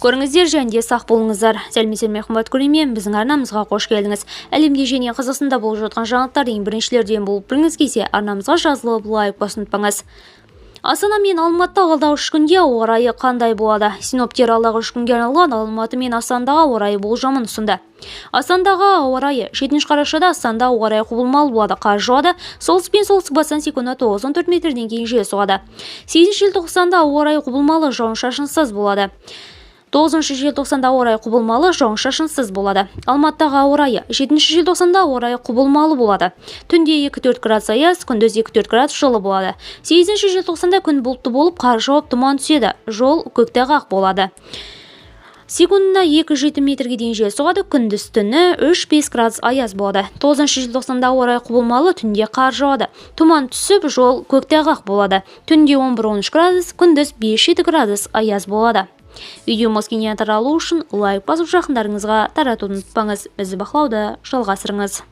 Көріңіздер және де сақ болыңыздар. Сәлеметсіздер, қымбатты көрермен, біздің арнамызға қош келдіңіз. Әлемде және Қазақстанда болып жатқан жаңалықтар ең біріншілерден болып біліңіз келсе, арнамызға жазылып лайк басып ұнатпаңыз. Астана мен Алматыда алдағы 3 күнде ауа райы қандай болады? Синоптиктер алдағы 3 күнге арналған Алматы мен Астанадағы ауа райы болжамын ұсынды. Астанадағы ауа райы 7 қарашада Астанада ауа райы құбылмалы болады, қар жауады. Солтүстік пен солтүстік-батыстан секундына 9-14 метрден кейін жел соғады. 8 желтоқсанда ауа райы құбылмалы, жауын-шашынсыз болады. 9 желтоқсанда ауа райы құбылмалы, жауын-шашынсыз болады. Алматыдағы ауа райы 7 желтоқсанда ауа райы құбылмалы болады. Түнде 2-4 градус аяз, күндіз 2-4 градус жылы болады. 8 желтоқсанда күн бұлтты болып, қар жауып, тұман түседі. Жол көктайғақ болады. Секундына 2-7 метрге дейін жел соғады, күндіз түні 3-5 градус аяз болады. 9 желтоқсанда ауа райы құбылмалы, түнде қар жауады. Тұман түсіп, жол көктайғақ болады. Түнде 11-13 градус, күндіз 5-7 градус аяз болады. Видеомыз кеңінен таралу үшін лайк басып жақындарыңызға таратуды ұмытпаңыз. Бізді бақылауды жалғастырыңыз.